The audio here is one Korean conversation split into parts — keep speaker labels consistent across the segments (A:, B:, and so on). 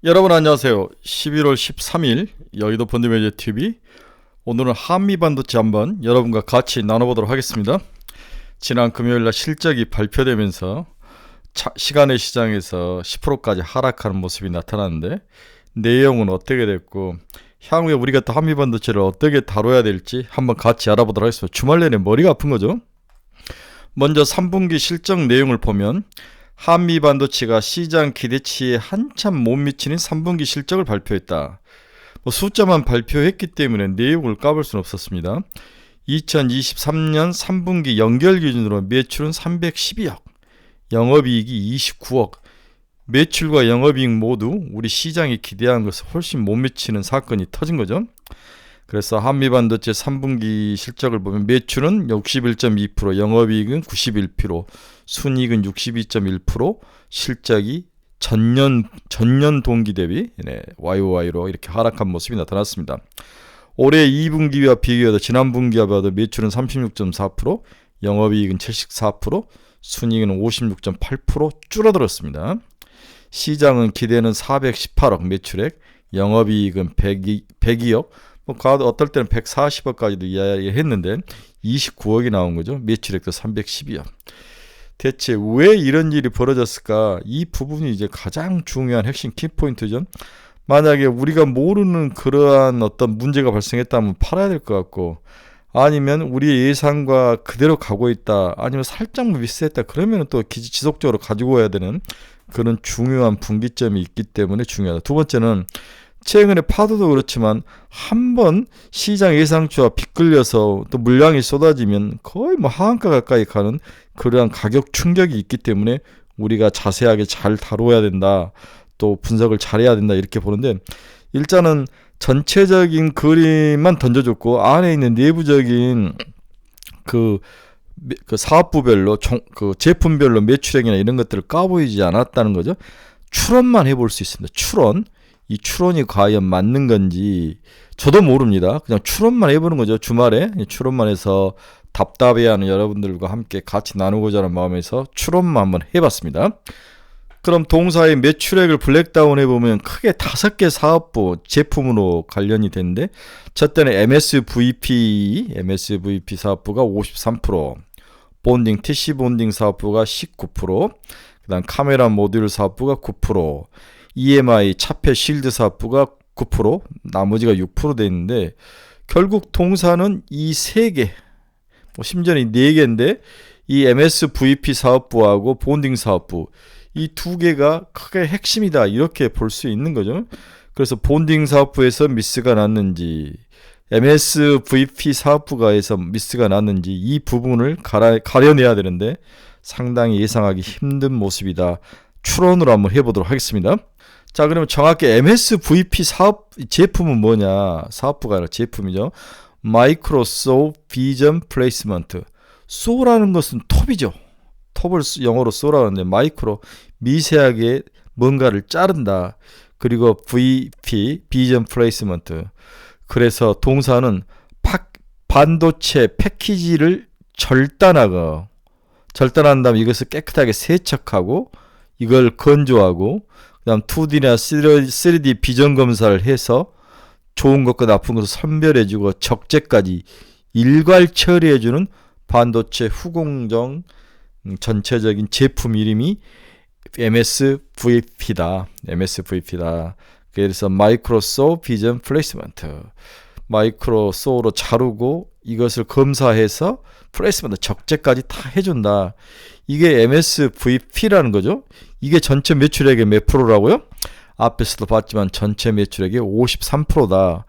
A: 여러분 안녕하세요. 11월 13일 여의도 펀드매니저TV, 오늘은 한미반도체 한번 여러분과 같이 나눠보도록 하겠습니다. 지난 금요일날 실적이 발표되면서 시간의 시장에서 10%까지 하락하는 모습이 나타났는데, 내용은 어떻게 됐고 향후에 우리가 또 한미반도체를 어떻게 다뤄야 될지 한번 같이 알아보도록 하겠습니다. 주말 내내 머리가 아픈 거죠. 먼저 3분기 실적 내용을 보면 한미반도체가 시장 기대치에 한참 못 미치는 3분기 실적을 발표했다. 숫자만 발표했기 때문에 내용을 까볼 수는 없었습니다. 2023년 3분기 연결 기준으로 매출은 312억, 영업이익이 29억, 매출과 영업이익 모두 우리 시장이 기대한 것을 훨씬 못 미치는 사건이 터진 거죠. 그래서 한미반도체 3분기 실적을 보면 매출은 61.2%, 영업이익은 91%, 순이익은 62.1%, 실적이 전년 동기 대비 YOY로 이렇게 하락한 모습이 나타났습니다. 올해 2분기와 비교해도 지난 분기와 봐도 매출은 36.4%, 영업이익은 74%, 순이익은 56.8% 줄어들었습니다. 시장은 기대는 418억 매출액, 영업이익은 102억, 어떨 때는 140억까지도 이야기했는데 29억이 나온 거죠. 매출액도 312억. 대체 왜 이런 일이 벌어졌을까? 이 부분이 이제 가장 중요한 핵심 키포인트죠. 만약에 우리가 모르는 그러한 어떤 문제가 발생했다면 팔아야 될 것 같고, 아니면 우리 예상과 그대로 가고 있다, 아니면 살짝 미스했다, 그러면 또 지속적으로 가지고 와야 되는 그런 중요한 분기점이 있기 때문에 중요하다. 두 번째는 최근에 파도도 그렇지만 한번 시장 예상치와 빗끌려서 또 물량이 쏟아지면 거의 하한가 가까이 가는 그러한 가격 충격이 있기 때문에 우리가 자세하게 잘 다뤄야 된다, 또 분석을 잘해야 된다, 이렇게 보는데, 일단은 전체적인 그림만 던져줬고 안에 있는 내부적인 그 사업부별로 그 제품별로 매출액이나 이런 것들을 까보이지 않았다는 거죠. 추론만 해볼 수 있습니다. 이 추론이 과연 맞는 건지 저도 모릅니다. 그냥 추론만 해보는 거죠. 주말에 추론만 해서 답답해하는 여러분들과 함께 같이 나누고자 하는 마음에서 추론만 한번 해봤습니다. 그럼 동사의 매출액을 블랙다운 해보면 크게 5개 사업부 제품으로 관련이 되는데, 첫째는 MSVP 사업부가 53%, 본딩 TC 본딩 사업부가 19%, 그 다음 카메라 모듈 사업부가 9%, EMI 차폐 실드 사업부가 9%, 나머지가 6% 돼 있는데, 결국 동사는 이 3개, 심지어는 4개인데 이 MSVP 사업부하고 본딩 사업부, 이 2개가 크게 핵심이다, 이렇게 볼 수 있는 거죠. 그래서 본딩 사업부에서 미스가 났는지, MSVP 사업부가에서 미스가 났는지, 이 부분을 가려내야 되는데 상당히 예상하기 힘든 모습이다. 추론으로 한번 해보도록 하겠습니다. 자, 그러면 정확히 MSVP 제품은 뭐냐? 사업부가 아니라 제품이죠. 마이크로 소 비전 플레이스먼트. 소라는 것은 톱이죠. 톱을 영어로 소라고 하는데, 마이크로, 미세하게 뭔가를 자른다. 그리고 VP 비전 플레이스먼트. 그래서 동사는 반도체 패키지를 절단한 다음에 이것을 깨끗하게 세척하고 이걸 건조하고, 그 다음 2D나 3D 비전 검사를 해서 좋은 것과 나쁜 것을 선별해주고 적재까지 일괄 처리해주는 반도체 후공정 전체적인 제품 이름이 MSVP다. 그래서 마이크로소 비전 플레이스먼트. 마이크로소로 자르고 이것을 검사해서 플레이스먼트 적재까지 다 해준다. 이게 MSVP라는 거죠. 이게 전체 매출액의 몇 프로라고요? 앞에서도 봤지만 전체 매출액의 53%다.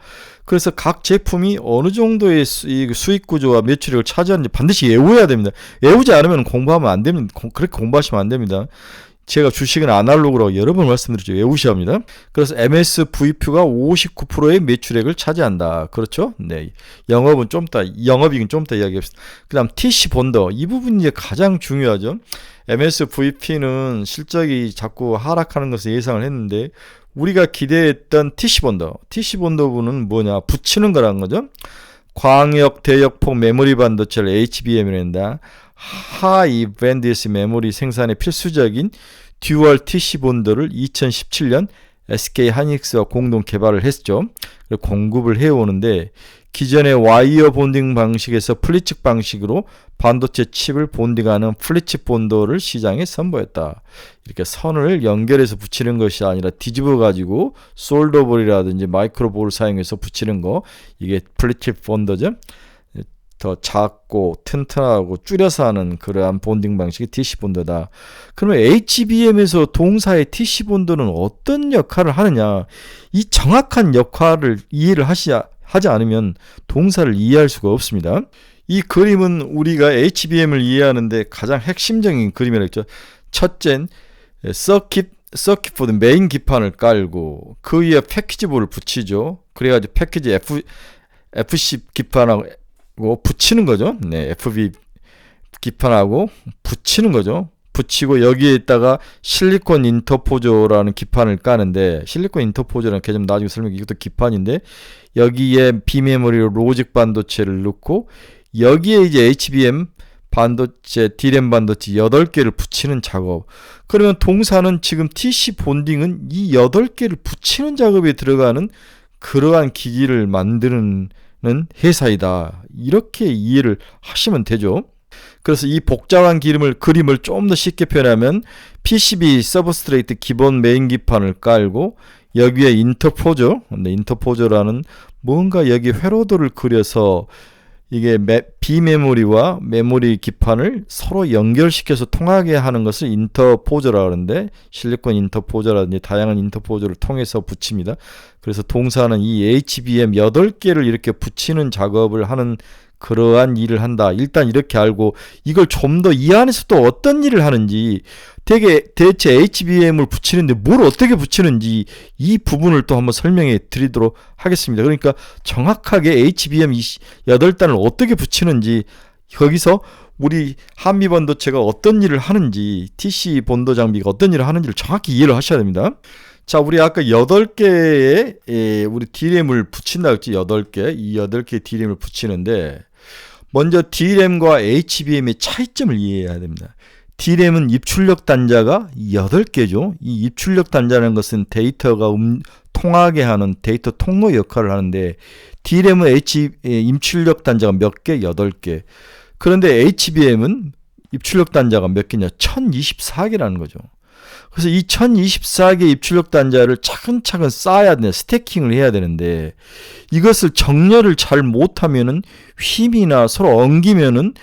A: 그래서 각 제품이 어느 정도의 수익 구조와 매출액을 차지하는지 반드시 외워야 됩니다. 외우지 않으면 공부하면 안 됩니다. 그렇게 공부하시면 안 됩니다. 제가 주식은 아날로그라고 여러 번 말씀드렸죠. 외우셔야 합니다. 그래서 MSVP가 59%의 매출액을 차지한다. 그렇죠? 네. 영업이익은 좀 더 이야기합시다. 그 다음 TC 본더. 이 부분이 이제 가장 중요하죠. MSVP는 실적이 자꾸 하락하는 것을 예상을 했는데, 우리가 기대했던 TC 본더부는 뭐냐? 붙이는 거라는 거죠. 광역 대역폭 메모리 반도체를 HBM이라 한다. 하이 밴드위스 메모리 생산에 필수적인 듀얼 TC 본더를 2017년 SK 하이닉스와 공동 개발을 했죠. 공급을 해오는데 기존의 와이어 본딩 방식에서 플리츠 방식으로 반도체 칩을 본딩하는 플리츠 본더를 시장에 선보였다. 이렇게 선을 연결해서 붙이는 것이 아니라 뒤집어 가지고 솔더볼이라든지 마이크로볼을 사용해서 붙이는 거, 이게 플리츠 본더죠. 더 작고 튼튼하고 줄여서 하는 그러한 본딩 방식이 TC 본더다. 그러면 HBM에서 동사의 TC 본더는 어떤 역할을 하느냐? 이 정확한 역할을 이해를 하지 않으면 동사를 이해할 수가 없습니다. 이 그림은 우리가 HBM을 이해하는데 가장 핵심적인 그림이라고 했죠. 첫째는 서킷보드 메인 기판을 깔고 그 위에 패키지볼을 붙이죠. 그래가지고 패키지 FC 기판하고 붙이는 거죠. 네, FB 기판하고 붙이는 거죠. 붙이고 여기에다가 실리콘 인터포저라는 기판을 까는데, 실리콘 인터포저라는 개념 나중에 설명해. 이것도 기판인데 여기에 비메모리로 로직 반도체를 넣고 여기에 이제 HBM 반도체, D램 반도체 8개를 붙이는 작업. 그러면 동사는 지금 TC 본딩은 이 8개를 붙이는 작업에 들어가는 그러한 기기를 만드는 회사이다. 이렇게 이해를 하시면 되죠. 그래서 이 복잡한 그림을 좀 더 쉽게 표현하면 PCB 서브스트레이트 기본 메인 기판을 깔고 여기에 인터포저라는 뭔가 여기 회로도를 그려서 이게 비메모리와 메모리 기판을 서로 연결시켜서 통하게 하는 것을 인터포저라고 하는데, 실리콘 인터포저라든지 다양한 인터포저를 통해서 붙입니다. 그래서 동사는 이 HBM 8개를 이렇게 붙이는 작업을 하는 그러한 일을 한다. 일단 이렇게 알고 이걸 좀 더 이 안에서 또 어떤 일을 하는지, 대체 HBM을 붙이는데 뭘 어떻게 붙이는지 이 부분을 또 한번 설명해 드리도록 하겠습니다. 그러니까 정확하게 HBM 8단을 어떻게 붙이는지, 거기서 우리 한미 반도체가 어떤 일을 하는지, TC 본더 장비가 어떤 일을 하는지를 정확히 이해를 하셔야 됩니다. 자, 우리 아까 8개의 우리 D램을 붙인다 했지. 8개. 이 8개의 D램을 붙이는데 먼저 D램과 HBM의 차이점을 이해해야 됩니다. D램은 입출력 단자가 8개죠. 이 입출력 단자라는 것은 데이터가 통하게 하는 데이터 통로 역할을 하는데, D램은 입출력 단자가 몇 개? 8개. 그런데 HBM은 입출력 단자가 몇 개냐? 1024개라는 거죠. 그래서 이 1024개 입출력 단자를 차근차근 쌓아야 되는, 스태킹을 해야 되는데, 이것을 정렬을 잘 못하면은 힘이나 서로 엉기면은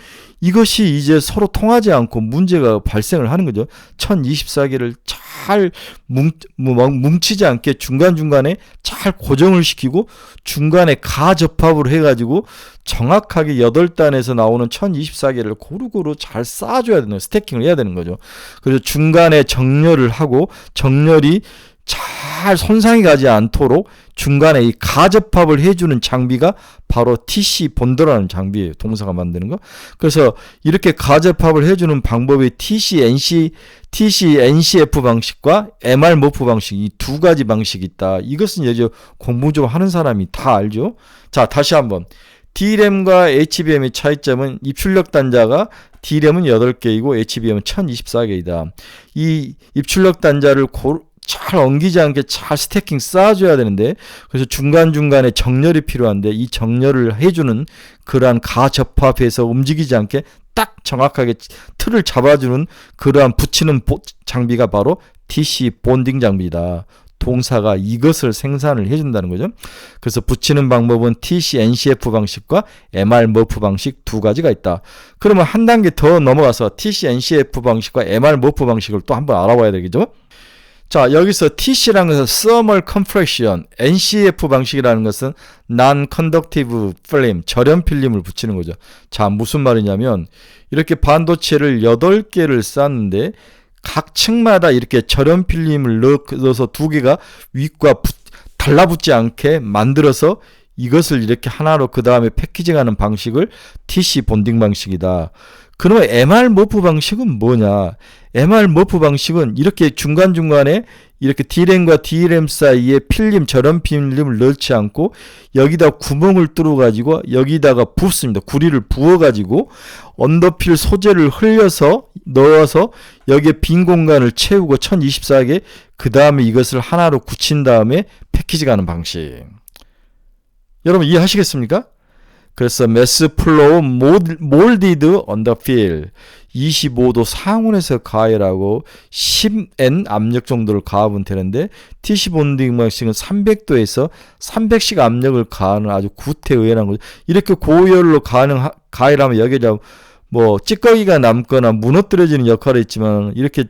A: 이것이 이제 서로 통하지 않고 문제가 발생을 하는 거죠. 1024개를 잘 뭉치지 않게 중간중간에 잘 고정을 시키고 중간에 가접합을 해가지고 정확하게 8단에서 나오는 1024개를 고루고루 잘 쌓아줘야 되는, 스태킹을 해야 되는 거죠. 그래서 중간에 정렬을 하고 정렬이 잘 손상이 가지 않도록 중간에 이 가접합을 해주는 장비가 바로 TC 본더라는 장비예요. 동사가 만드는 거. 그래서 이렇게 가접합을 해주는 방법이 TC NCF 방식과 MR 머프 방식, 이 두 가지 방식이 있다. 이것은 이제 공부 좀 하는 사람이 다 알죠. 자, 다시 한번. D램과 HBM의 차이점은 입출력 단자가 D램은 8개이고 HBM은 1024개이다. 이 입출력 단자를 잘 엉기지 않게 잘 스태킹 쌓아줘야 되는데, 그래서 중간중간에 정렬이 필요한데 이 정렬을 해주는 그러한 가접합해서 움직이지 않게 딱 정확하게 틀을 잡아주는 그러한 붙이는 장비가 바로 TC 본딩 장비다. 동사가 이것을 생산을 해준다는 거죠. 그래서 붙이는 방법은 TC NCF 방식과 MR 머프 방식 두 가지가 있다. 그러면 한 단계 더 넘어가서 TC NCF 방식과 MR 머프 방식을 또 한번 알아봐야 되겠죠. 자, 여기서 TC라는 것은 Thermal Compression, NCF 방식이라는 것은 Non-Conductive Film, 절연 필름을 붙이는 거죠. 자, 무슨 말이냐면 이렇게 반도체를 8개를 쌓는데 각 층마다 이렇게 절연 필름을 넣어서 2개가 윗과 달라붙지 않게 만들어서 이것을 이렇게 하나로 그 다음에 패키징하는 방식을 TC 본딩 방식이다. 그러면 MR 머프 방식은 뭐냐?
B: MR 머프 방식은 이렇게 중간중간에 이렇게 D램과 D램 사이에 필름, 저런 필름을 넣지 않고 여기다 구멍을 뚫어가지고 여기다가 붓습니다. 구리를 부어가지고 언더필 소재를 흘려서 넣어서 여기에 빈 공간을 채우고 1024개 그 다음에 이것을 하나로 굳힌 다음에 패키지가 하는 방식. 여러분 이해하시겠습니까? 그래서 매스 플로우 몰디드 언더필 25도 상온에서 가열하고 10N 압력 정도를 가하면 되는데 TC 본딩 방식은 300도에서 300씩 압력을 가하는 아주 구태의연한 거죠. 이렇게 고열로 가열하면 여기에 뭐 찌꺼기가 남거나 무너뜨려지는 역할이 있지만 이렇게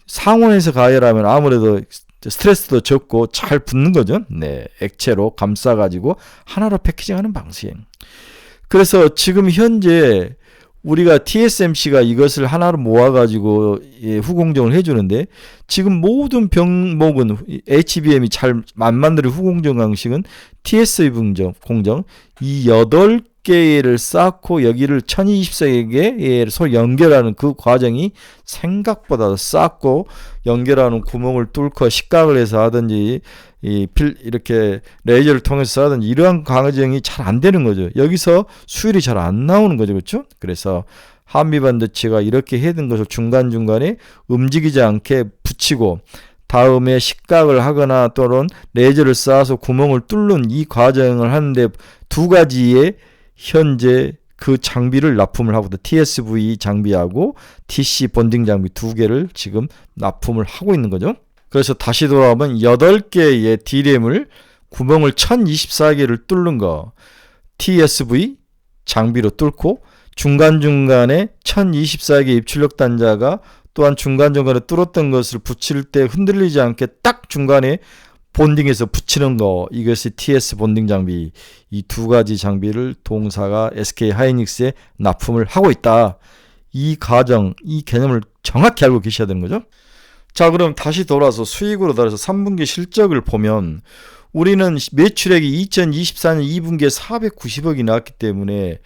B: 상온에서 가열하면 아무래도 스트레스도 적고 잘 붙는 거죠. 네, 액체로 감싸가지고 하나로 패키징하는 방식. 그래서 지금 현재 우리가 TSMC가 이것을 하나로 모아가지고 후공정을 해주는데 지금 모든 병목은 HBM이 잘 안 만드는 후공정 방식은 TSV 공정 이 8개를 쌓고 여기를 1024개에 서로 연결하는 그 과정이 생각보다 쌓고 연결하는 구멍을 뚫고 식각을 해서 하든지 이렇게 레이저를 통해서 하든지 이러한 과정이 잘 안 되는 거죠. 여기서 수율이 잘 안 나오는 거죠. 그렇죠? 그래서 한미반도체가 이렇게 해둔 것을 중간중간에 움직이지 않게 붙이고 다음에 식각을 하거나 또는 레이저를 쏴서 구멍을 뚫는 이 과정을 하는데 두 가지의 현재 그 장비를 납품을 하고 TSV 장비하고 TC 본딩 장비 두 개를 지금 납품을 하고 있는 거죠. 그래서 다시 돌아오면 8개의 D램을 구멍을 1024개를 뚫는 거 TSV 장비로 뚫고 중간중간에 1024개 입출력 단자가 또한 중간중간에 뚫었던 것을 붙일 때 흔들리지 않게 딱 중간에 본딩에서 붙이는 거 이것이 TS 본딩 장비 이 두 가지 장비를 동사가 SK 하이닉스에 납품을 하고 있다. 이 과정, 이 개념을 정확히 알고 계셔야 되는 거죠. 자, 그럼 다시 돌아서 수익으로 따라서 3분기 실적을 보면 우리는 매출액이 2024년 2분기에 490억이 나왔기 때문에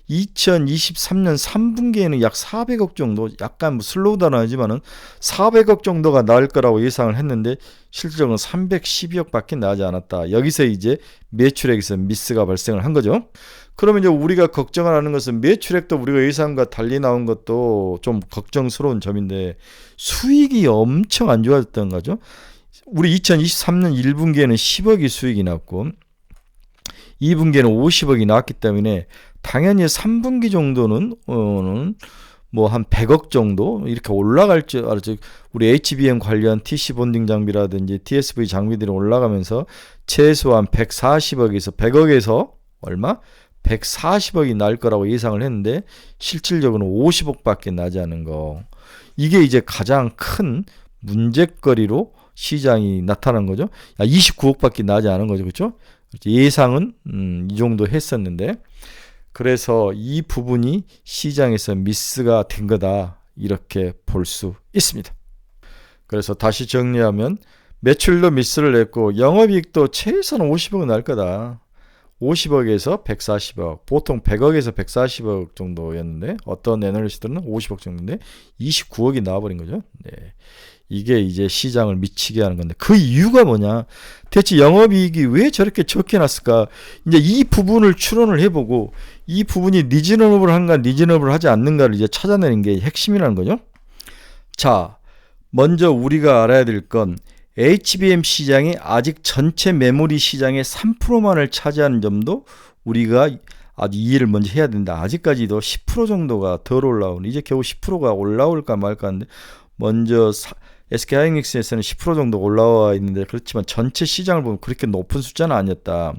B: 2023년 3분기에는 약 400억 정도, 약간 슬로우 다운 하지만은 400억 정도가 나올 거라고 예상을 했는데 실적은 312억 밖에 나지 않았다. 여기서 이제 매출액에서 미스가 발생을 한 거죠. 그러면 이제 우리가 걱정을 하는 것은 매출액도 우리가 예상과 달리 나온 것도 좀 걱정스러운 점인데 수익이 엄청 안 좋아졌던 거죠. 우리 2023년 1분기에는 10억이 수익이 났고 2분기에는 50억이 나왔기 때문에 당연히 3분기 정도는 뭐 한 100억 정도 이렇게 올라갈 줄 알았죠. 우리 HBM 관련 TC 본딩 장비라든지 TSV 장비들이 올라가면서 최소한 140억에서 100억에서 얼마? 140억이 날 거라고 예상을 했는데 실질적으로는 50억밖에 나지 않은 거. 이게 이제 가장 큰 문제거리로 시장이 나타난 거죠. 29억밖에 나지 않은 거죠. 그렇죠? 예상은 이 정도 했었는데 그래서 이 부분이 시장에서 미스가 된 거다. 이렇게 볼 수 있습니다. 그래서 다시 정리하면 매출도 미스를 냈고 영업이익도 최소한 50억은 날 거다. 50억에서 140억, 보통 100억에서 140억 정도였는데 어떤 애널리스트는 50억 정도인데 29억이 나와버린 거죠. 네. 이게 이제 시장을 미치게 하는 건데 그 이유가 뭐냐? 대체 영업이익이 왜 저렇게 적게 났을까? 이제 이 부분을 추론을 해보고 이 부분이 리즈너블한가 리즈너블하지 않는가를 이제 찾아내는 게 핵심이라는 거죠. 자, 먼저 우리가 알아야 될 건 HBM 시장이 아직 전체 메모리 시장의 3%만을 차지하는 점도 우리가 아주 이해를 먼저 해야 된다. 아직까지도 10% 정도가 덜 올라오는 이제 겨우 10%가 올라올까 말까 하는데 먼저 SK 하이닉스에서는 10% 정도 올라와 있는데 그렇지만 전체 시장을 보면 그렇게 높은 숫자는 아니었다.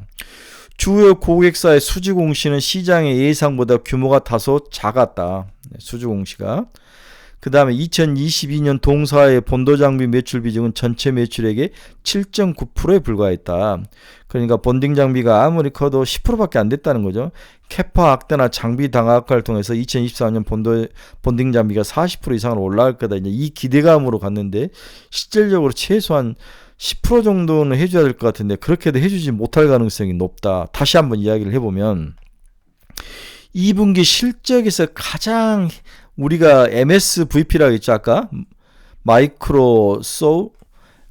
B: 주요 고객사의 수주 공시는 시장의 예상보다 규모가 다소 작았다. 수주 공시가. 그 다음에 2022년 동사의 본도 장비 매출 비중은 전체 매출액의 7.9%에 불과했다. 그러니까 본딩 장비가 아무리 커도 10%밖에 안 됐다는 거죠. 캐파 악화나 장비 당학화를 통해서 2024년 본딩 장비가 40% 이상으로 올라갈 거다. 이제 이 기대감으로 갔는데 실질적으로 최소한 10% 정도는 해줘야 될 것 같은데 그렇게도 해주지 못할 가능성이 높다. 다시 한번 이야기를 해보면 2분기 실적에서 가장 우리가 MSVP라고 했죠 아까 마이크로소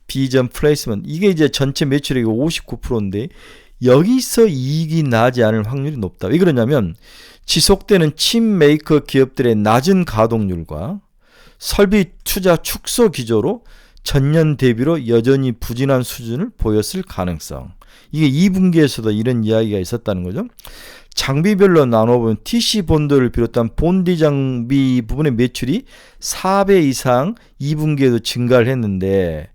B: 비전 플레이스먼트 이게 이제 전체 매출액이 59%인데 여기서 이익이 나지 않을 확률이 높다. 왜 그러냐면 지속되는 칩 메이커 기업들의 낮은 가동률과 설비 투자 축소 기조로 전년 대비로 여전히 부진한 수준을 보였을 가능성. 이게 2분기에서도 이런 이야기가 있었다는 거죠. 장비별로 나눠보면 TC 본드를 비롯한 본디 장비 부분의 매출이 4배 이상 2분기에도 증가를 했는데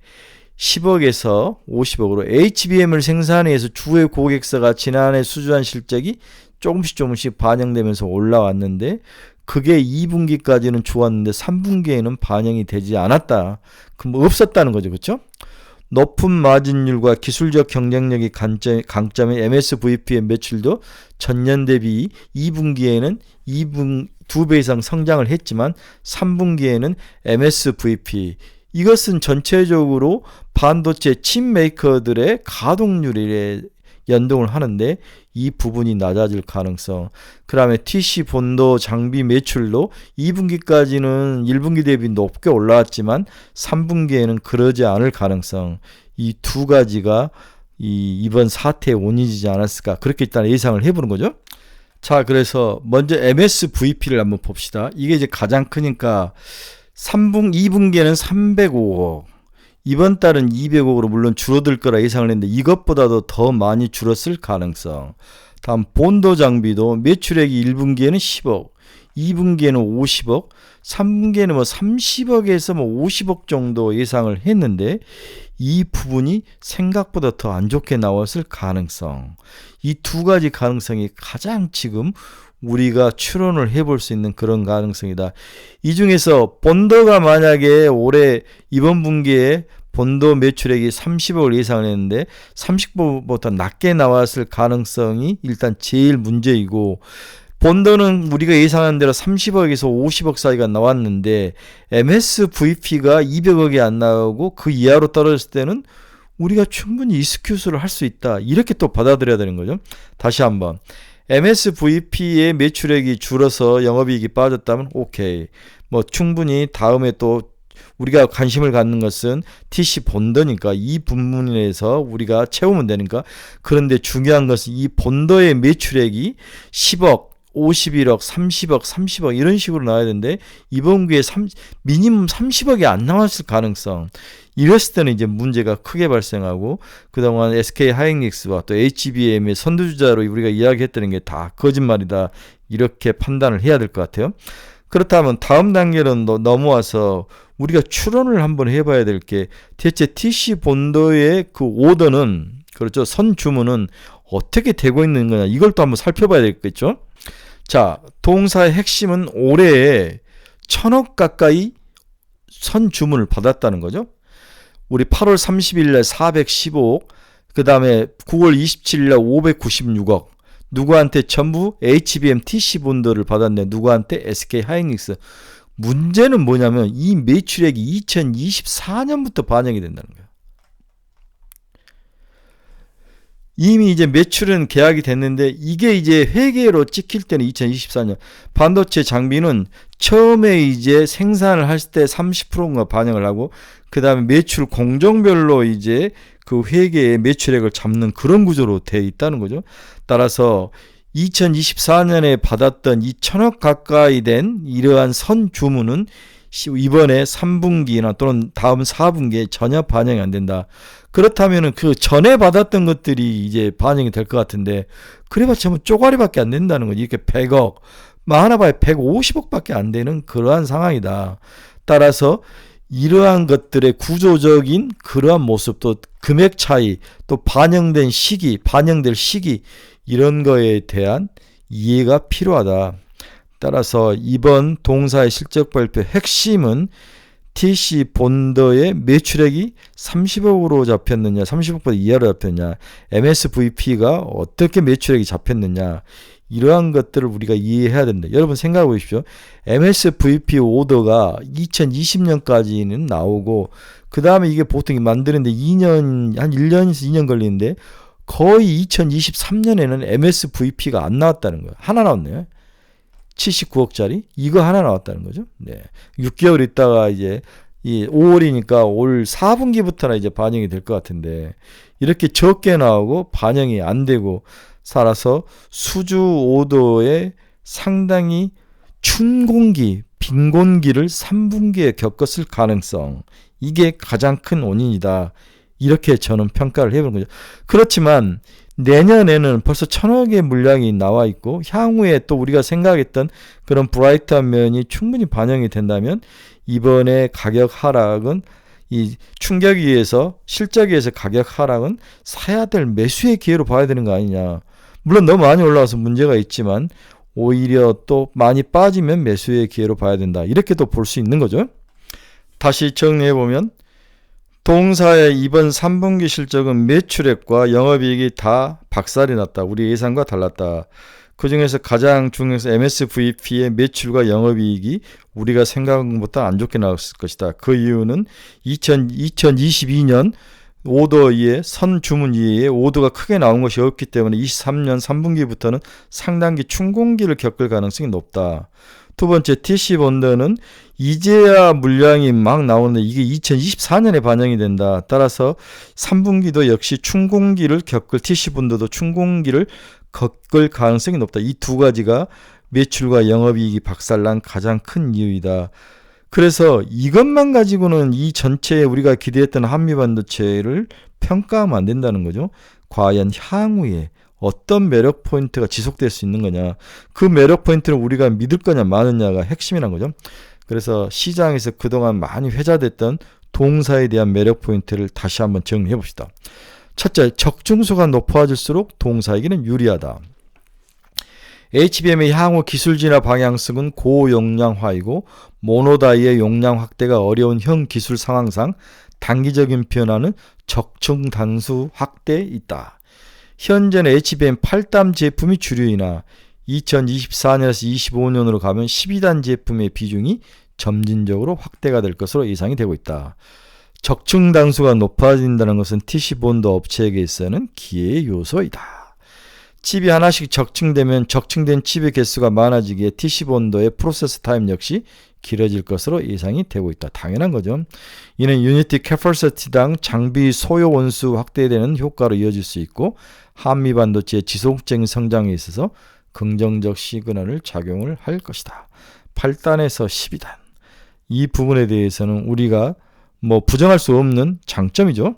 B: 10억에서 50억으로 HBM을 생산해서 주요 고객사가 지난해 수주한 실적이 조금씩 반영되면서 올라왔는데 그게 2분기까지는 좋았는데 3분기에는 반영이 되지 않았다. 그럼 없었다는 거죠. 그렇죠? 높은 마진율과 기술적 경쟁력이 강점인 MSVP의 매출도 전년 대비 2분기에는 2배 이상 성장을 했지만 3분기에는 MSVP 이것은 전체적으로 반도체 칩 메이커들의 가동률에 연동을 하는데 이 부분이 낮아질 가능성. 그 다음에 TC 본도 장비 매출도 2분기까지는 1분기 대비 높게 올라왔지만 3분기에는 그러지 않을 가능성. 이 두 가지가 이번 사태의 원인이지 않았을까. 그렇게 일단 예상을 해보는 거죠. 자, 그래서 먼저 MSVP를 한번 봅시다. 이게 이제 가장 크니까 2분기에는 305억. 이번 달은 200억으로 물론 줄어들 거라 예상을 했는데 이것보다도 더 많이 줄었을 가능성. 다음 본도 장비도 매출액이 1분기에는 10억, 2분기에는 50억, 3분기에는 뭐 30억에서 뭐 50억 정도 예상을 했는데 이 부분이 생각보다 더 안 좋게 나왔을 가능성. 이 두 가지 가능성이 가장 지금 우리가 추론을 해볼 수 있는 그런 가능성이다. 이 중에서 본도가 만약에 올해 이번 분기에 본도 매출액이 30억을 예상을 했는데 30억보다 낮게 나왔을 가능성이 일단 제일 문제이고 본도는 우리가 예상한 대로 30억에서 50억 사이가 나왔는데 MSVP가 200억이 안 나오고 그 이하로 떨어졌을 때는 우리가 충분히 이스큐스를 할 수 있다. 이렇게 또 받아들여야 되는 거죠. 다시 한번. MSVP의 매출액이 줄어서 영업이익이 빠졌다면 오케이. 뭐 충분히 다음에 또 우리가 관심을 갖는 것은 TC 본더니까 이 부분에서 우리가 채우면 되니까. 그런데 중요한 것은 이 본더의 매출액이 10억, 51억, 30억 이런 식으로 나와야 되는데 이번 기회에 미니멈 30억이 안 나왔을 가능성. 이랬을 때는 이제 문제가 크게 발생하고 그동안 SK 하이닉스와 또 HBM의 선두주자로 우리가 이야기했다는 게 다 거짓말이다. 이렇게 판단을 해야 될 것 같아요. 그렇다면 다음 단계로 넘어와서 우리가 추론을 한번 해봐야 될 게 대체 TC 본도의 그 오더는 그렇죠. 선 주문은 어떻게 되고 있는 거냐 이걸 또 한번 살펴봐야 되겠죠. 자, 동사의 핵심은 올해에 1,000억 가까이 선 주문을 받았다는 거죠. 우리 8월 30일 날 415억, 그 다음에 9월 27일 날 596억. 누구한테? 전부 HBM TC 본더를 받았네. 누구한테? SK 하이닉스. 문제는 뭐냐면 이 매출액이 2024년부터 반영이 된다는 거예요. 이미 이제 매출은 계약이 됐는데 이게 이제 회계로 찍힐 때는 2024년. 반도체 장비는 처음에 이제 생산을 할 때 30%가 반영을 하고 그 다음에 매출 공정별로 이제 그 회계의 매출액을 잡는 그런 구조로 되어 있다는 거죠. 따라서 2024년에 받았던 2,000억 가까이 된 이러한 선 주문은 이번에 3분기나 또는 다음 4분기에 전혀 반영이 안 된다. 그렇다면은 그 전에 받았던 것들이 이제 반영이 될 것 같은데 그래봤자 뭐 쪼가리밖에 안 된다는 거지. 이렇게 100억, 많아봐야 150억밖에 안 되는 그러한 상황이다. 따라서 이러한 것들의 구조적인 그러한 모습 또 금액 차이 또 반영될 시기 이런 거에 대한 이해가 필요하다. 따라서 이번 동사의 실적 발표 핵심은 TC 본더의 매출액이 30억으로 잡혔느냐 30억보다 이하로 잡혔느냐 MSVP가 어떻게 매출액이 잡혔느냐 이러한 것들을 우리가 이해해야 된다. 여러분 생각해 보십시오. MSVP 오더가 2020년까지는 나오고 그 다음에 이게 보통 만드는데 2년 한 1년에서 2년 걸리는데 거의 2023년에는 MSVP가 안 나왔다는 거예요. 하나 나왔네요. 79억짜리 이거 하나 나왔다는 거죠. 네. 6개월 있다가 이제 이 5월이니까 올 4분기부터나 이제 반영이 될 것 같은데 이렇게 적게 나오고 반영이 안 되고 살아서 수주 오더에 상당히 춘공기, 빈곤기를 3분기에 겪었을 가능성, 이게 가장 큰 원인이다. 이렇게 저는 평가를 해보는 거죠. 그렇지만 내년에는 벌써 1,000억의 물량이 나와 있고 향후에 또 우리가 생각했던 그런 브라이트한 면이 충분히 반영이 된다면 이번에 가격 하락은 이 충격에 의해서 실적에 의해서 가격 하락은 사야 될 매수의 기회로 봐야 되는 거 아니냐. 물론 너무 많이 올라와서 문제가 있지만 오히려 또 많이 빠지면 매수의 기회로 봐야 된다. 이렇게 또 볼 수 있는 거죠. 다시 정리해보면 동사의 이번 3분기 실적은 매출액과 영업이익이 다 박살이 났다. 우리 예상과 달랐다. 그 중에서 가장 중요해서 MSVP의 매출과 영업이익이 우리가 생각한 것보다 안 좋게 나왔을 것이다. 그 이유는 2022년 오더 이에 선주문 이에 오더가 크게 나온 것이 없기 때문에 23년 3분기부터는 상당히 춘공기를 겪을 가능성이 높다. 두 번째, TC본드는 이제야 물량이 막 나오는데 이게 2024년에 반영이 된다. 따라서 3분기도 역시 춘공기를 겪을, TC본드도 춘공기를 겪을 가능성이 높다. 이 두 가지가 매출과 영업이익이 박살난 가장 큰 이유이다. 그래서 이것만 가지고는 이 전체에 우리가 기대했던 한미반도체를 평가하면 안 된다는 거죠. 과연 향후에 어떤 매력 포인트가 지속될 수 있는 거냐, 그 매력 포인트를 우리가 믿을 거냐 마느냐가 핵심이란 거죠. 그래서 시장에서 그동안 많이 회자됐던 동사에 대한 매력 포인트를 다시 한번 정리해 봅시다. 첫째, 적중수가 높아질수록 동사에게는 유리하다. HBM의 향후 기술 진화 방향성은 고용량화이고 모노다이의 용량 확대가 어려운 현 기술 상황상 단기적인 변화는 적중 단수 확대에 있다. 현재는 HBM 8단 제품이 주류이나 2024년에서 25년으로 가면 12단 제품의 비중이 점진적으로 확대가 될 것으로 예상이 되고 있다. 적중 단수가 높아진다는 것은 TC본드 업체에게 있어서는 기회의 요소이다. 칩이 하나씩 적층되면 적층된 칩의 개수가 많아지기에 TC본드의 프로세스 타임 역시 길어질 것으로 예상이 되고 있다. 당연한 거죠. 이는 유니티 캐퍼시티당 장비 소요 원수 확대되는 효과로 이어질 수 있고 한미 반도체의 지속적인 성장에 있어서 긍정적 시그널을 작용을 할 것이다. 8단에서 12단. 이 부분에 대해서는 우리가 부정할 수 없는 장점이죠.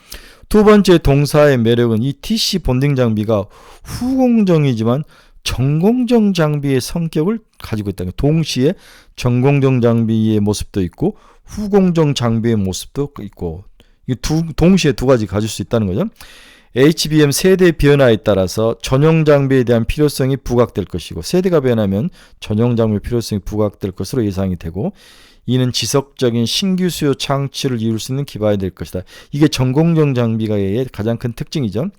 B: 두 번째 동사의 매력은 이 TC 본딩 장비가 후공정이지만 전공정 장비의 성격을 가지고 있다는 거예요. 동시에 전공정 장비의 모습도 있고 후공정 장비의 모습도 있고 동시에 두 가지 가질 수 있다는 거죠. HBM 세대 변화에 따라서 전용 장비에 대한 필요성이 부각될 것이고 세대가 변하면 전용 장비의 필요성이 부각될 것으로 예상이 되고 이는 지속적인 신규 수요 창출을 이룰 수 있는 기반이 될 것이다. 이게 전공정 장비가의 가장 큰 특징이죠.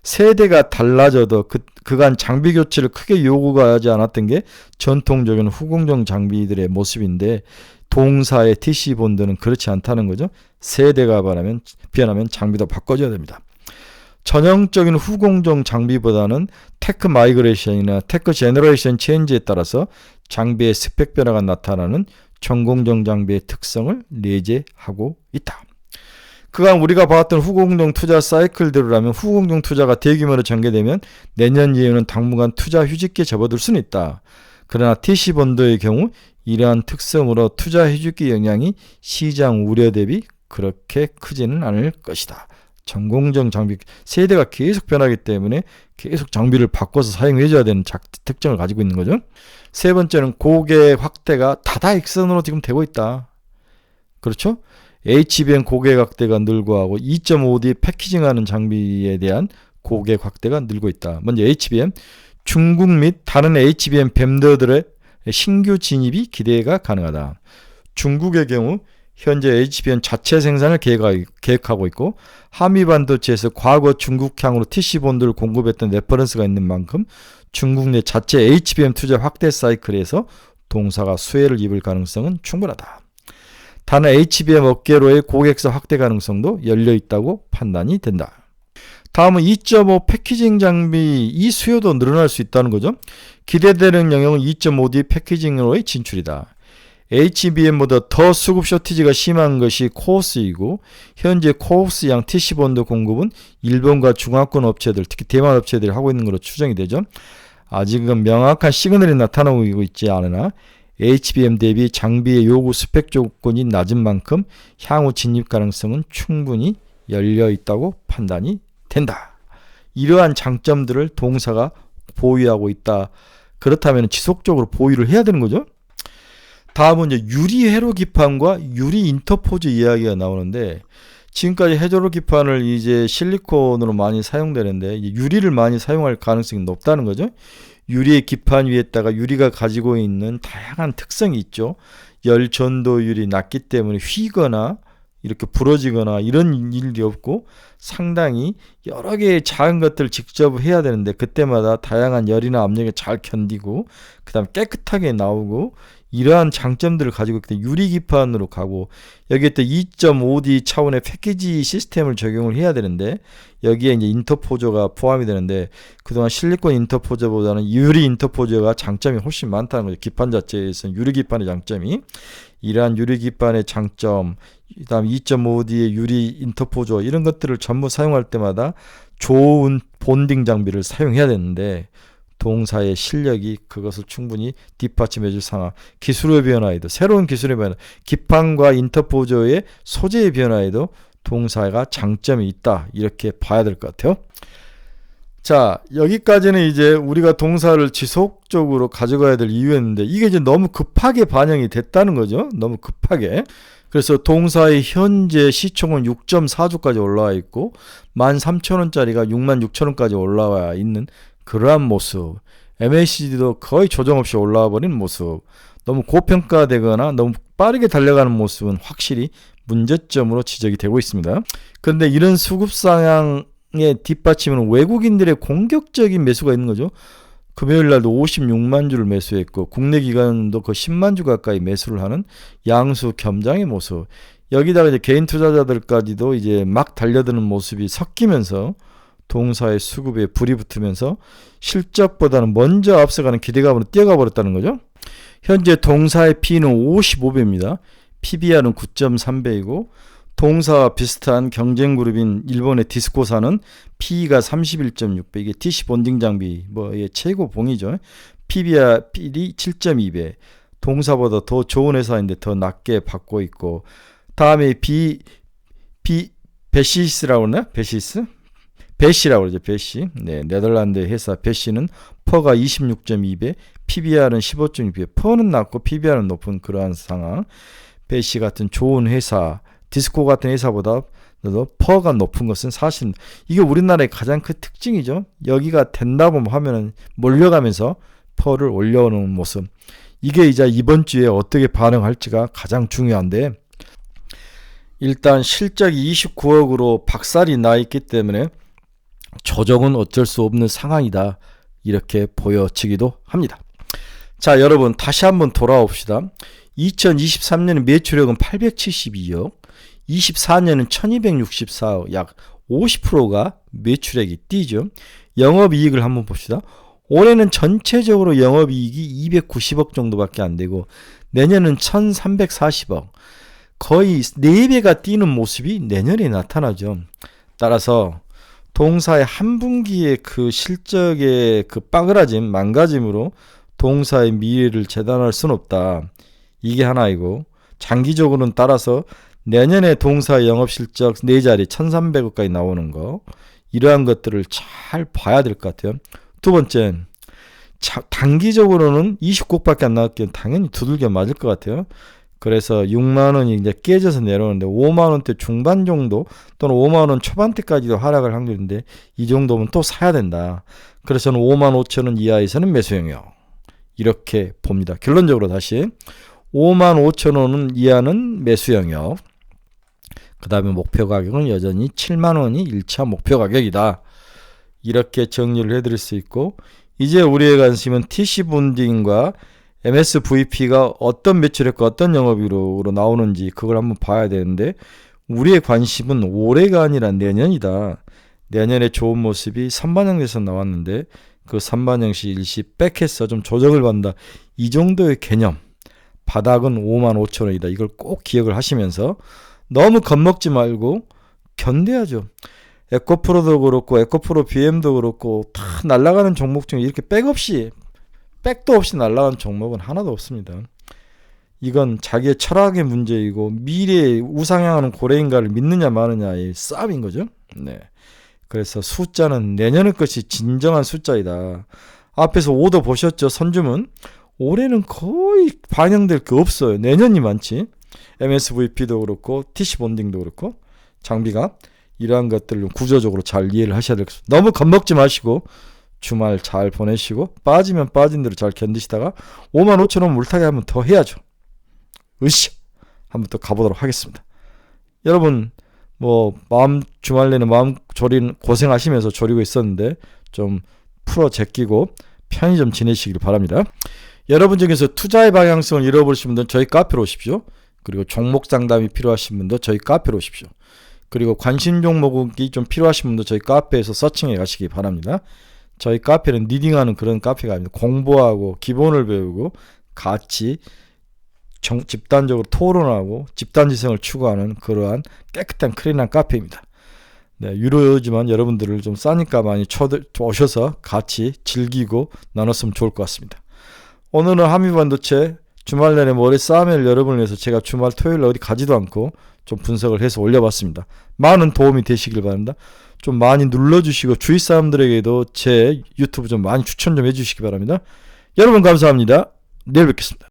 B: 세대가 달라져도 그간 장비 교체를 크게 요구하지 않았던 게 전통적인 후공정 장비들의 모습인데 동사의 TC본드는 그렇지 않다는 거죠. 세대가 변하면 장비도 바꿔줘야 됩니다. 전형적인 후공정 장비보다는 테크 마이그레이션이나 테크 제너레이션 체인지에 따라서 장비의 스펙 변화가 나타나는 전공정 장비의 특성을 내재하고 있다. 그간 우리가 봐왔던 후공정 투자 사이클대로라면 후공정 투자가 대규모로 전개되면 내년 이후는 당분간 투자 휴직기에 접어들 수는 있다. 그러나 TC본드의 경우 이러한 특성으로 투자 휴직기 영향이 시장 우려 대비 그렇게 크지는 않을 것이다. 전공정 장비 세대가 계속 변하기 때문에 계속 장비를 바꿔서 사용해줘야 되는 특징을 가지고 있는 거죠. 세 번째는 고객 확대가 다다익선으로 지금 되고 있다. 그렇죠? HBM 고객 확대가 늘고 하고 2.5D 패키징하는 장비에 대한 고객 확대가 늘고 있다. 먼저 HBM, 중국 및 다른 HBM 벤더들의 신규 진입이 기대가 가능하다. 중국의 경우 현재 HBM 자체 생산을 계획하고 있고 한미반도체에서 과거 중국향으로 TC본드를 공급했던 레퍼런스가 있는 만큼 중국 내 자체 HBM 투자 확대 사이클에서 동사가 수혜를 입을 가능성은 충분하다. 다른 HBM 업계로의 고객사 확대 가능성도 열려 있다고 판단이 된다. 다음은 2.5 패키징 장비 이 수요도 늘어날 수 있다는 거죠. 기대되는 영역은 2.5D 패키징으로의 진출이다. HBM보다 더 수급 쇼티지가 심한 것이 코어스이고 현재 코어스양 TC본드 공급은 일본과 중화권 업체들, 특히 대만 업체들이 하고 있는 것으로 추정이 되죠. 아직은 명확한 시그널이 나타나고 있지 않으나 HBM 대비 장비의 요구 스펙 조건이 낮은 만큼 향후 진입 가능성은 충분히 열려 있다고 판단이 된다. 이러한 장점들을 동사가 보유하고 있다. 그렇다면 지속적으로 보유를 해야 되는 거죠. 다음은 이제 유리 회로 기판과 유리 인터포즈 이야기가 나오는데, 지금까지 회로 기판을 이제 실리콘으로 많이 사용되는데 이제 유리를 많이 사용할 가능성이 높다는 거죠. 유리의 기판 위에다가 유리가 가지고 있는 다양한 특성이 있죠. 열 전도율이 낮기 때문에 휘거나 이렇게 부러지거나 이런 일이 없고 상당히 여러 개의 작은 것들을 직접 해야 되는데 그때마다 다양한 열이나 압력에 잘 견디고 그다음 깨끗하게 나오고 이러한 장점들을 가지고 있기 때문에 유리 기판으로 가고, 여기에 또 2.5D 차원의 패키지 시스템을 적용을 해야 되는데 여기에 이제 인터포저가 포함이 되는데 그동안 실리콘 인터포저보다는 유리 인터포저가 장점이 훨씬 많다는 거죠. 기판 자체에서는 유리 기판의 장점이, 이러한 유리 기판의 장점, 그다음 2.5D의 유리 인터포저 이런 것들을 전부 사용할 때마다 좋은 본딩 장비를 사용해야 되는데 동사의 실력이 그것을 충분히 뒷받침해 줄 상황, 기술의 변화에도, 새로운 기술의 변화, 기판과 인터포저의 소재의 변화에도 동사가 장점이 있다, 이렇게 봐야 될 것 같아요. 자, 여기까지는 이제 우리가 동사를 지속적으로 가져가야 될 이유였는데 이게 이제 너무 급하게 반영이 됐다는 거죠. 너무 급하게. 그래서 동사의 현재 시총은 6.4조까지 올라와 있고 13,000원짜리가 66,000원까지 올라와 있는 그러한 모습, MACD도 거의 조정 없이 올라와 버린 모습, 너무 고평가되거나 너무 빠르게 달려가는 모습은 확실히 문제점으로 지적이 되고 있습니다. 그런데 이런 수급 상향의 뒷받침은 외국인들의 공격적인 매수가 있는 거죠. 금요일 날도 56만 주를 매수했고 국내 기관도 그 10만 주 가까이 매수를 하는 양수 겸장의 모습, 여기다가 이제 개인 투자자들까지도 이제 막 달려드는 모습이 섞이면서 동사의 수급에 불이 붙으면서 실적보다는 먼저 앞서가는 기대감으로 뛰어가 버렸다는 거죠. 현재 동사의 P는 55배입니다. PBR은 9.3배이고 동사와 비슷한 경쟁 그룹인 일본의 디스코사는 P가 31.6배, 이게 TC 본딩 장비 뭐의 최고 봉이죠. PBR이 7.2배, 동사보다 더 좋은 회사인데 더 낮게 받고 있고, 다음에 베시스라고 그러나? 베시라고 그러죠. 베시. 네, 네덜란드 회사 베시는 퍼가 26.2배, PBR은 15.2배. 퍼는 낮고 PBR은 높은 그러한 상황. 베시 같은 좋은 회사, 디스코 같은 회사보다 퍼가 높은 것은 사실 이게 우리나라의 가장 큰 특징이죠. 여기가 된다고 하면은 몰려가면서 퍼를 올려오는 모습. 이게 이제 이번 주에 어떻게 반응할지가 가장 중요한데, 일단 실적이 29억으로 박살이 나 있기 때문에 조정은 어쩔 수 없는 상황이다, 이렇게 보여지기도 합니다. 자, 여러분 다시 한번 돌아옵시다. 2023년의 매출액은 872억, 24년은 1264억, 약 50%가 매출액이 뛰죠. 영업이익을 한번 봅시다. 올해는 전체적으로 영업이익이 290억 정도밖에 안 되고 내년은 1340억, 거의 4배가 뛰는 모습이 내년에 나타나죠. 따라서 동사의 한 분기의 그 실적의 그 빠그라짐, 망가짐으로 동사의 미래를 재단할 수는 없다. 이게 하나이고, 장기적으로는 따라서 내년에 동사 영업실적 4자리 1300억까지 나오는 거, 이러한 것들을 잘 봐야 될 것 같아요. 두 번째, 단기적으로는 29억밖에 안 나왔기에 당연히 두들겨 맞을 것 같아요. 그래서 6만원이 이제 깨져서 내려오는데 5만원대 중반 정도 또는 5만원 초반대까지도 하락을 한 건데 이 정도면 또 사야 된다. 그래서 5만 5천원 이하에서는 매수 영역, 이렇게 봅니다. 결론적으로 다시 5만 5천원 이하는 매수 영역, 그 다음에 목표 가격은 여전히 7만원이 1차 목표 가격이다, 이렇게 정리를 해드릴 수 있고, 이제 우리의 관심은 TC 본딩과 MSVP가 어떤 매출액과 어떤 영업이익으로 나오는지 그걸 한번 봐야 되는데, 우리의 관심은 올해가 아니라 내년이다. 내년에 좋은 모습이 선반영돼서 나왔는데 그 선반영시 일시 백해서 좀 조정을 받는다, 이 정도의 개념, 바닥은 55,000원이다. 이걸 꼭 기억을 하시면서 너무 겁먹지 말고 견뎌야죠. 에코프로도 그렇고 에코프로 BM도 그렇고 다 날아가는 종목 중에 이렇게 백도 없이 날아가는 종목은 하나도 없습니다. 이건 자기의 철학의 문제이고 미래에 우상향하는 고래인가를 믿느냐 마느냐의 싸움인 거죠. 네. 그래서 숫자는 내년의 것이 진정한 숫자이다. 앞에서 오더 보셨죠? 선주문. 올해는 거의 반영될 게 없어요. 내년이 많지. MSVP도 그렇고 TC본딩도 그렇고 장비가 이러한 것들을 구조적으로 잘 이해를 하셔야 되겠습니다. 너무 겁먹지 마시고 주말 잘 보내시고 빠지면 빠진 대로 잘 견디시다가 55,000원 물타기 한번 더 해야죠. 으쌰! 한번 또 가보도록 하겠습니다. 여러분 주말 내내 마음 고생하시면서 졸이고 있었는데 좀 풀어 제끼고 편히 좀 지내시길 바랍니다. 여러분 중에서 투자의 방향성을 잃어버리신 분들은 저희 카페로 오십시오. 그리고 종목 상담이 필요하신 분도 저희 카페로 오십시오. 그리고 관심 종목이 좀 필요하신 분도 저희 카페에서 서칭해 가시기 바랍니다. 저희 카페는 리딩하는 그런 카페가 아닙니다. 공부하고 기본을 배우고 같이 집단적으로 토론하고 집단지성을 추구하는 그러한 깨끗한 클린한 카페입니다. 네, 유료지만 여러분들을 좀 싸니까 많이 오셔서 같이 즐기고 나눴으면 좋을 것 같습니다. 오늘은 한미반도체 주말 내내 머리 싸움을 여러분을 위해서 제가 주말 토요일 어디 가지도 않고 좀 분석을 해서 올려봤습니다. 많은 도움이 되시길 바랍니다. 좀 많이 눌러주시고 주위 사람들에게도 제 유튜브 좀 많이 추천 좀 해주시기 바랍니다. 여러분 감사합니다. 내일 뵙겠습니다.